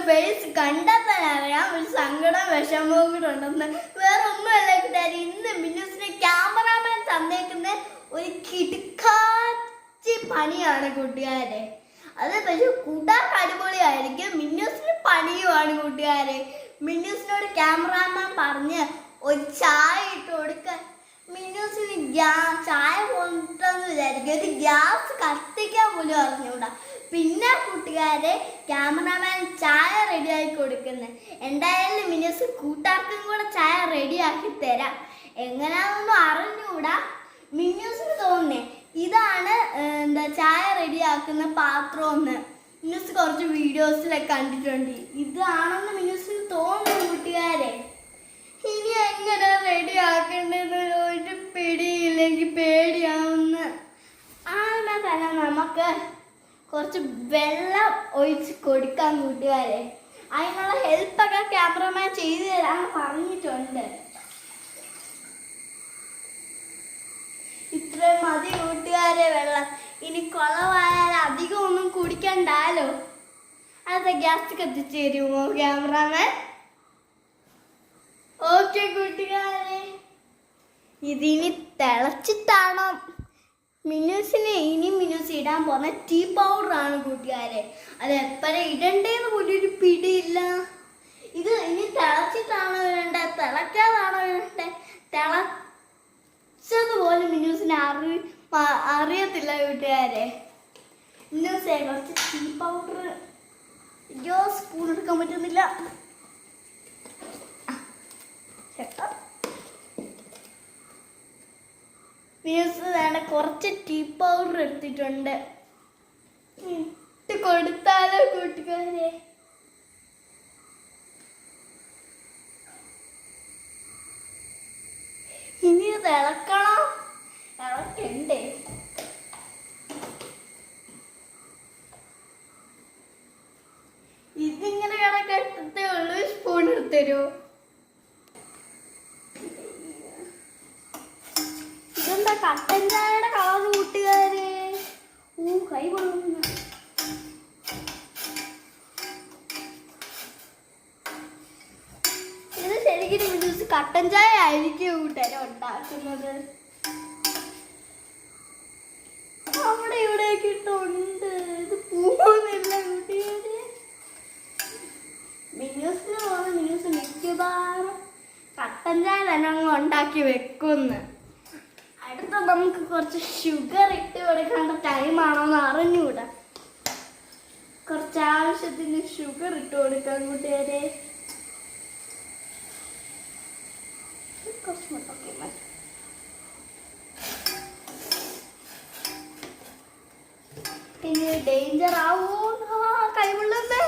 Face കണ്ടപ്പോഴറിയാം ഒരു സങ്കടം വിഷമവും കൂടെ ഉണ്ടെന്ന്. വേറെ ഒന്നുമല്ല കൂട്ടുകാരെ, ഇന്ന് മിന്നൂസിനെ ക്യാമറാമാൻ തന്നേക്കുന്ന ഒരു കിടുക്കാച്ചി പണിയാണ് കൂട്ടുകാരെ. അത് പക്ഷെ കൂട്ടാർക്ക് അടിപൊളിയായിരിക്കും, മിന്നൂസിന് പണിയുമാണ് കൂട്ടുകാരെ. മിന്നൂസിനോട് ക്യാമറാമാൻ പറഞ്ഞ് ഒരു ചായ ഇട്ട് കൊടുക്കാൻ. മിന്നൂസിന് ചായ കൊണ്ടെന്ന് വിചാരിക്കും, ഒരു ഗ്യാസ് കത്തിക്കാൻ പോലും അറിഞ്ഞൂടാ. പിന്നെ കൂട്ടുകാരെ ക്യാമറാമാൻ ചായ റെഡിയാക്കി കൊടുക്കുന്നത്. എന്തായാലും മിന്നൂസ് കൂട്ടാർക്കും കൂടെ ചായ റെഡിയാക്കി തരാം. എങ്ങനെയാണെന്നൊന്നും അറിഞ്ഞൂടാ. മിന്നൂസിന് തോന്നുന്നേ ഇതാണ് ചായ റെഡിയാക്കുന്ന പാത്രം എന്ന്. മിന്നൂസ് കുറച്ച് വീഡിയോസിലൊക്കെ കണ്ടിട്ടുണ്ട്. ഇതാണെന്ന് മിന്നൂസിന് തോന്നുന്നു കൂട്ടുകാരെ. ഇനി എങ്ങനെ റെഡിയാക്കേണ്ടത് ഒരു പിടിയില്ലെങ്കിൽ പേടിയാവുന്ന തന്നെ നമുക്ക് കുറച്ച് വെള്ളം ഒഴിച്ച് കൊടുക്കാൻ കൂട്ടുകാരെ. അതിനുള്ള ഹെൽപ്പൊക്കെ ക്യാമറമാൻ ചെയ്തു തരാൻ പറഞ്ഞിട്ടുണ്ട്. ഇത്രയും മതി കൂട്ടുകാരെ വെള്ളം. ഇനി കുളമായാൽ അധികം ഒന്നും കുടിക്കണ്ടല്ലോ. അത് ഗ്യാസ് കത്തിച്ച് തരുമോ ക്യാമറാമാൻ? ഓക്കെ കൂട്ടുകാരെ, ഇതിനി തിളച്ചിട്ടാണോ മിന്നൂസിന് ഇനി മിന്നൂസ് ഇടാൻ പോകുന്ന ടീ പൗഡറാണ് കൂട്ടുകാരെ. അത് എപ്പോഴും ഇടണ്ടേന്ന് പോലും ഒരു പിടിയില്ല. ഇത് ഇനി തിളച്ചിട്ടാണോ ഇടണ്ടേ തിളക്കാതാണോ ഇടണ്ടേ? തിളച്ചതുപോലെ മിന്നൂസിന് അറിയത്തില്ല കൂട്ടുകാരെ. മിന്നൂസേ കുറച്ച് ടീ പൗഡർ. അയ്യോ സ്പൂൺ എടുക്കാൻ പറ്റുന്നില്ല. മിന്നൂസ് വേണ്ട കുറച്ച് ടീ പൗഡർ എടുത്തിട്ടുണ്ട്. ഇട്ട് കൊടുത്താലോ കൂട്ടുകാരെ? ഇനി ഇത് ഇളക്കണം. ഇളക്കണ്ടേ? ഇതിങ്ങനെ കിടക്കട്ടേ ഉള്ളൂ. സ്പൂൺ എടുത്തരോ? ഇതെന്താ കട്ടൻ ചായയുടെ കളർ കൂട്ടുകാരെ? കൈ കൊള്ളുന്നു. ഇത് ശരിക്കും മിന്നൂസ് കട്ടൻ ചായ ആയിരിക്കും കൂട്ടുകാരെ ഉണ്ടാക്കുന്നത്. അവിടെ ഇവിടെയൊക്കെ ഇട്ടുണ്ട്. ഇത് പോകുന്നില്ല കൂട്ടുകാരെ. മിന്നൂസിന് തോന്നുന്നു മിന്നൂസ് മിക്കവാറും കട്ടൻ ചായ തന്നെ അങ്ങ് ഉണ്ടാക്കി വെക്കുന്നു. അടുത്ത നമുക്ക് കുറച്ച് ഷുഗർ ഇട്ട് കൊടുക്കേണ്ട ടൈമാണോന്ന് അറിഞ്ഞൂടാ. കുറച്ച് ആവശ്യത്തിന് ഷുഗർ ഇട്ട് കൊടുക്കാൻ കൂട്ടുകാരെ. കുറച്ച് മുട്ടൊക്കെ മതി. ഇനി ഡേഞ്ചർ ആവോ? കൈവെള്ളമേ.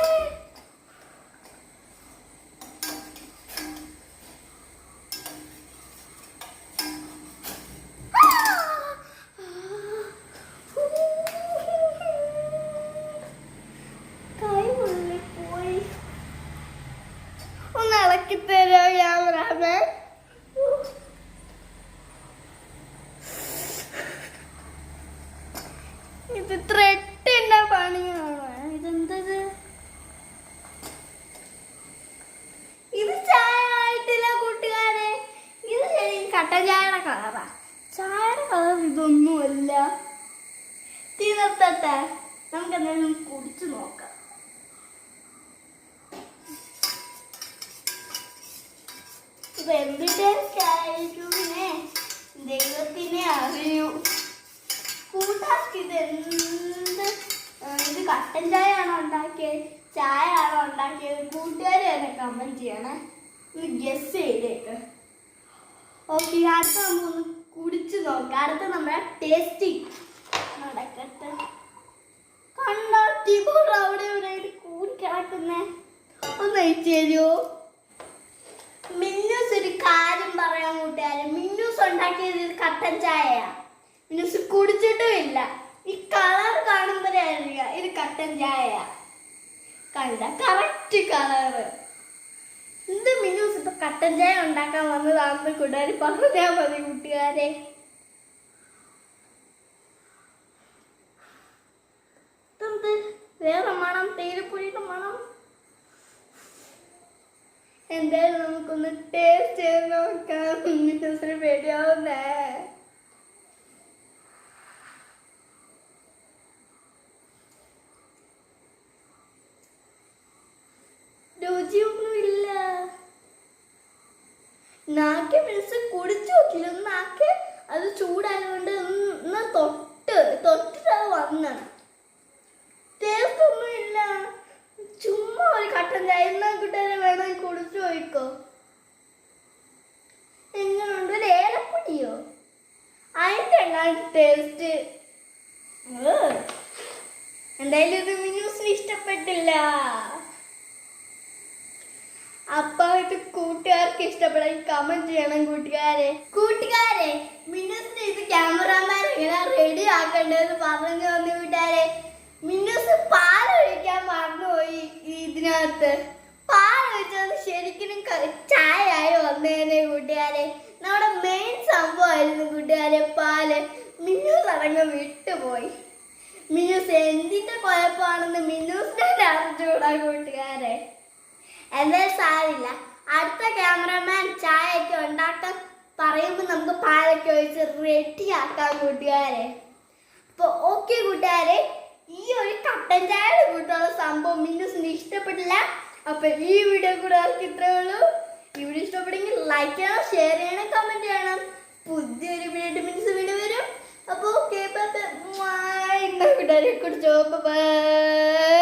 ഇത് ത്രെട്ടിന്റെ പണിയാണ്. ഇതെന്തത്? ഇത് ചായ ആയിട്ടില്ല കൂട്ടുകാരെ. ഇത് ശരി കട്ടൻ ചായയുടെ കളറാ. ചായയുടെ കളർ ഇതൊന്നുമല്ല. തീ നിർത്തട്ടെ, നമുക്ക് എന്തെങ്കിലും കുടിച്ചു നോക്കാം. ഇത് എന്ത് ടേസ്റ്റ് ആയിരിക്കും ദൈവത്തിനെ അറിയൂ. കൂട്ടാർക്ക് ഇത് കട്ടൻ ചായ ആണോ ഉണ്ടാക്കിയത്, ചായ ആണോ ഉണ്ടാക്കിയത്? കൂട്ടുകാർ തന്നെ കമന്റ് ചെയ്യണേ. ഒന്ന് ഗസ് ചെയ്തേക്ക്. ഓക്കെ, അടുത്ത നമ്മളൊന്ന് കുടിച്ചു നോക്കാം. അടുത്ത നമ്മുടെ ടേസ്റ്റിംഗ് നടക്കട്ടെ. കണ്ടോ ടീബോർ അവിടെ ഇവിടെ കൂടി കിടക്കുന്നേ? ഒന്ന് അയച്ചു തരുമോ? മിന്നൂസ് ഒരു കാര്യം പറയാൻ കൂട്ടുകാരെ. മിന്നൂസ് ഉണ്ടാക്കിയത് കട്ടൻ ചായയാ. മിന്നൂസ് കുടിച്ചിട്ടും ഇല്ല. ഈ കളർ കാണുമ്പോഴേ അറിയാം ഇത് കട്ടൻ ചായയാ. കണ്ട കറക്റ്റ് കളറ്. എന്ത് മിന്നൂസ് ഇപ്പൊ കട്ടൻ ചായ ഉണ്ടാക്കാൻ വന്നതാണെന്ന് കൂട്ടുകാർ പറഞ്ഞാൽ മതി കൂട്ടുകാരെ. വേറെ മണം, തേയിലപ്പൊടിയുടെ മണം. എന്തായാലും നമുക്കൊന്ന് ടേസ്റ്റ് ചെയ്ത് നോക്കാം. മിന്നൂസിന് പേടിയാവുന്നേ. രുചിയൊന്നുമില്ല. നാക്ക് മിനിസ് കുടിച്ചു നോക്കില്ല. നാക്ക് അത് ചൂടായതുകൊണ്ട് ഒന്ന് തൊട്ടിട്ട് അത് വന്ന ടേസ്റ്റ് ഒന്നും ഇല്ല. ചുമ്മാ ഒരു കട്ടൻ ചായ കൂട്ടുകാരെ വേണമെങ്കിൽ കുടിച്ചു നോക്കോ. എങ്ങനെയുണ്ട്? ഒരു ഏലപ്പൊടിയോ അതിൻ്റെ എങ്ങാണ്ട് ടേസ്റ്റ്. എന്തായാലും ഇത് മിന്നൂസിന് ഇഷ്ടപ്പെട്ടില്ല. അപ്പൊ ഇത് കൂട്ടുകാർക്ക് ഇഷ്ടപ്പെടാൻ കമന്റ് ചെയ്യണം കൂട്ടുകാരെ. മിന്നൂസിന് ഇത് ക്യാമറാമാൻ എങ്ങനെ റെഡി ആക്കണ്ടെന്ന് പറഞ്ഞു വന്നു കൂട്ടുകാരെ. മിന്നൂസ് പാലൊഴിക്കാൻ മറന്നുപോയി. ഇതിനകത്ത് പാലൊഴിച്ചത് ശരിക്കും ചായ ആയി വന്നേനെ കൂട്ടുകാരെ. നമ്മുടെ മെയിൻ സംഭവമായിരുന്നു കൂട്ടുകാരെ പാല്. മിന്നൂസ് അതങ്ങ് വിട്ടുപോയി. മിന്നൂസ് എന്തിന്റെ കുഴപ്പമാണെന്ന് മിന്നൂസിനെ അറിഞ്ഞുകൂടാ കൂട്ടുകാരെ. എന്തായാലും സാരില്ല. അടുത്ത ക്യാമറമാൻ ചായ ഒക്കെ ഉണ്ടാക്കാൻ പറയുമ്പോൾ നമുക്ക് പാലൊക്കെ ഒഴിച്ച് റെഡിയാക്കാം കൂട്ടുകാരെ. അപ്പോൾ ഓക്കെ കൂട്ടുകാരെ, ഈ ഒരു കട്ടൻ ചായയുടെ കൂട്ടുള്ള സംഭവം മിന്നൂസിന് ഇഷ്ടപ്പെട്ടില്ല. അപ്പൊ ഈ വീഡിയോ കൂടെ ഇത്രേ ഉള്ളൂ. ഈ വീഡിയോ ഇഷ്ടപ്പെട്ടെങ്കിൽ ലൈക്ക് ചെയ്യണം, ഷെയർ ചെയ്യണം, കമന്റ് ചെയ്യണം. പുതിയൊരു വീഡിയോ വരും. അപ്പോൾ ഓക്കെ, ബൈ. കൂട്ടുകാരെ കുറിച്ചോ ബൈ.